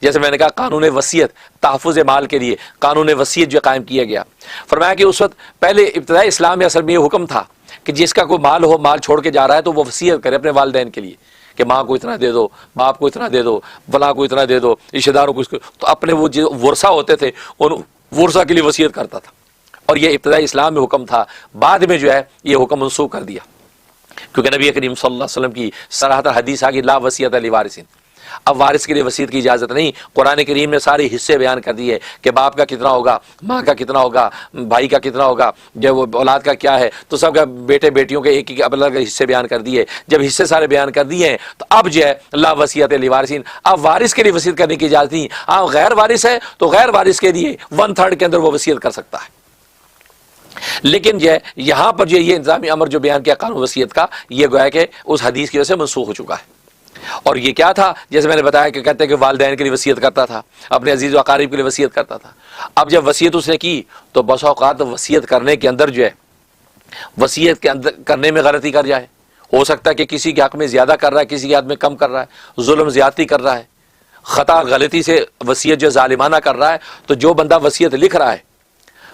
جیسے میں نے کہا قانون وصیت تحفظ مال کے لیے قانون وصیت جو قائم کیا گیا، فرمایا کہ اس وقت پہلے ابتدائی اسلام میں اصل میں یہ حکم تھا کہ جس کا کوئی مال ہو، مال چھوڑ کے جا رہا ہے تو وہ وصیت کرے اپنے والدین کے لیے کہ ماں کو اتنا دے دو، باپ کو اتنا دے دو، فلاں کو اتنا دے دو، رشتہ داروں کو اس کو، تو اپنے وہ جو ورثہ ہوتے تھے ان ورثہ کے لیے وصیت کرتا تھا، اور یہ ابتدائی اسلام میں حکم تھا۔ بعد میں جو ہے یہ حکم منسوخ کر دیا، کیونکہ نبی کریم صلی اللہ علیہ وسلم کی صراحت حدیث آ گئی لا وصیت لوارث، اب وارث کے لیے وصیت کی اجازت نہیں۔ قرآن کریم نے سارے حصے بیان کر دیے کہ باپ کا کتنا ہوگا، ماں کا کتنا ہوگا، بھائی کا کتنا ہوگا، جب وہ اولاد کا کیا ہے، تو سب کا بیٹے بیٹیوں کے ایک ایک الگ حصے بیان کر دیے۔ جب حصے سارے بیان کر دیے ہیں تو اب جو ہے لا وصیت لوارثین، اب وارث کے لیے وصیت کرنے کی اجازت نہیں۔ ہاں غیر وارث ہے تو غیر وارث کے لیے 1/3 کے اندر وہ وصیت کر سکتا ہے۔ لیکن جو ہے یہاں پر جو یہ انتظامی امر جو بیان کیا قانون وصیت کا، یہ گویا کہ اس حدیث کی وجہ سے منسوخ ہو چکا ہے۔ اور یہ کیا تھا، جیسے میں نے بتایا کہ کہتے ہیں کہ والدین کے لیے وصیت کرتا تھا، اپنے عزیز و اقارب کے لیے وصیت کرتا تھا۔ اب جب وصیت اس نے کی تو بس اوقات وصیت کرنے کے اندر جو ہے وصیت کے اندر کرنے میں غلطی کر جائے، ہو سکتا ہے کہ کسی کے حق میں زیادہ کر رہا ہے، کسی کے حق میں کم کر رہا ہے، ظلم زیادتی کر رہا ہے، خطا غلطی سے وصیت جو ظالمانہ کر رہا ہے، تو جو بندہ وصیت لکھ رہا ہے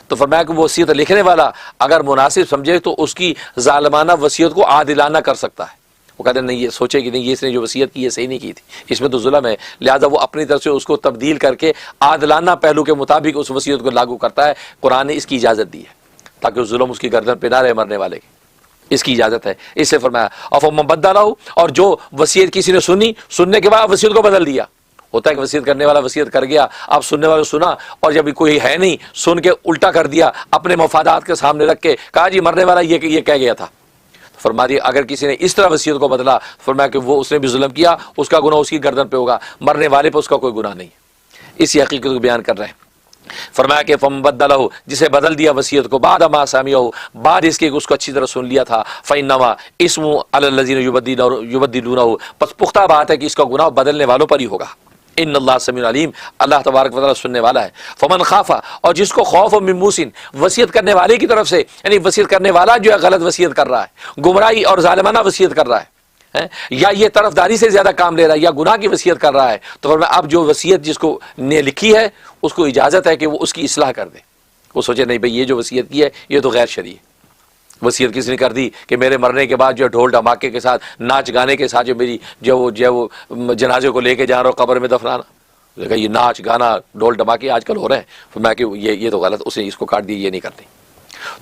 تو فرمایا کہ وہ وصیت لکھنے والا اگر مناسب سمجھے تو اس کی ظالمانہ وصیت کو عادلانہ کر سکتا ہے۔ وہ کہتے ہیں نہیں، یہ سوچے کہ نہیں، یہ اس نے جو وصیت کی یہ صحیح نہیں کی تھی، اس میں تو ظلم ہے، لہذا وہ اپنی طرف سے اس کو تبدیل کر کے عادلانہ پہلو کے مطابق اس وصیت کو لاگو کرتا ہے۔ قرآن نے اس کی اجازت دی ہے تاکہ وہ ظلم اس کی گردن پہ نہ رہے مرنے والے کی، اس کی اجازت ہے۔ اس سے فرمایا افمن بدلہ، اور جو وصیت کسی نے سنی، سننے کے بعد وصیت کو بدل دیا۔ ہوتا ہے کہ وصیت کرنے والا وصیت کر گیا، اب سننے والے سنا اور جب کوئی ہے نہیں، سن کے الٹا کر دیا، اپنے مفادات کے سامنے رکھ کے کہا جی مرنے والا یہ کہہ گیا تھا۔ فرما دیا اگر کسی نے اس طرح وصیت کو بدلا، فرمایا کہ وہ اس نے بھی ظلم کیا، اس کا گناہ اس کی گردن پہ ہوگا، مرنے والے پہ اس کا کوئی گناہ نہیں۔ اسی حقیقت کو بیان کر رہے ہیں۔ فرمایا کہ فم بدلہ، جسے بدل دیا وصیت کو بعد ما سمعہ، بعد اس کے اس کو اچھی طرح سن لیا تھا، فإنما اسم علی الذین یبدلونہ، پس پختہ بات ہے کہ اس کا گناہ بدلنے والوں پر ہی ہوگا۔ ان اللہ سمیع علیم، اللہ تبارک و تعالیٰ سننے والا ہے۔ فمن خاف، اور جس کو خوف من موسن، وصیت کرنے والے کی طرف سے، یعنی وصیت کرنے والا جو ہے غلط وصیت کر رہا ہے، گمراہی اور ظالمانہ وصیت کر رہا ہے، یا یہ طرفداری سے زیادہ کام لے رہا ہے، یا گناہ کی وصیت کر رہا ہے، تو فرمایا اب جو وصیت جس کو نے لکھی ہے اس کو اجازت ہے کہ وہ اس کی اصلاح کر دے۔ وہ سوچے نہیں بھئی یہ جو وصیت کی ہے یہ تو غیر شرعی ہے۔ وصیت کس نے کر دی کہ میرے مرنے کے بعد جو ڈھول ڈھماکے کے ساتھ ناچ گانے کے ساتھ جو میری جو جنازے کو لے کے جا رہا ہوں قبر میں دفنانا، دیکھا یہ ناچ گانا ڈھول ڈھماکے آج کل ہو رہے ہیں، میں کہ یہ تو غلط، اسے اس کو کاٹ دیا، یہ نہیں کرنی،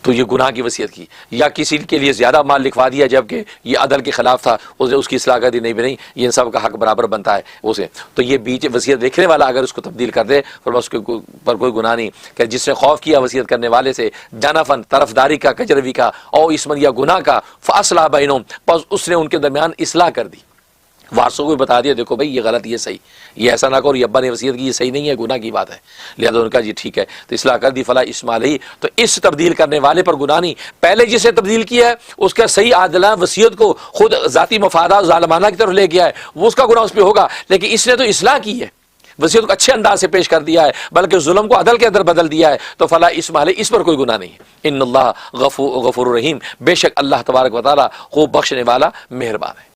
تو یہ گناہ کی وصیت کی۔ یا کسی کے لیے زیادہ مال لکھوا دیا جبکہ یہ عدل کے خلاف تھا، اس نے اس کی اصلاح کر دی، نہیں بھی نہیں یہ ان سب کا حق برابر بنتا ہے اسے، تو یہ بیچ وصیت لکھنے والا اگر اس کو تبدیل کر دے پھر اس کے پر کوئی گناہ نہیں، کہ جس نے خوف کیا وصیت کرنے والے سے جنفن طرفداری کا، کجروی کا، او اسمن یا گناہ کا، فاصلح بینہم، پس اس نے ان کے درمیان اصلاح کر دی، وارثوں کو بھی بتا دیا دیکھو بھائی یہ غلط، یہ صحیح، یہ ایسا نہ کرو، یہ ابا نے وصیت کی یہ صحیح نہیں ہے، گناہ کی بات ہے، لہذا ان کا جی ٹھیک ہے، تو اصلاح کر دی، فلا اسم علیہ، تو اس تبدیل کرنے والے پر گناہ نہیں۔ پہلے جسے تبدیل کیا ہے اس کا صحیح عادلانہ وصیت کو خود ذاتی مفادات ظالمانہ کی طرف لے گیا ہے، وہ اس کا گناہ اس پہ ہوگا، لیکن اس نے تو اصلاح کی ہے، وصیت کو اچھے انداز سے پیش کر دیا ہے، بلکہ ظلم کو عدل کے اندر بدل دیا ہے، تو فلا اسم علیہ، اس پر کوئی گناہ نہیں ہے۔ ان اللہ غفور رحیم، بے شک اللہ تبارک و تعالیٰ خوب بخشنے والا مہربان ہے۔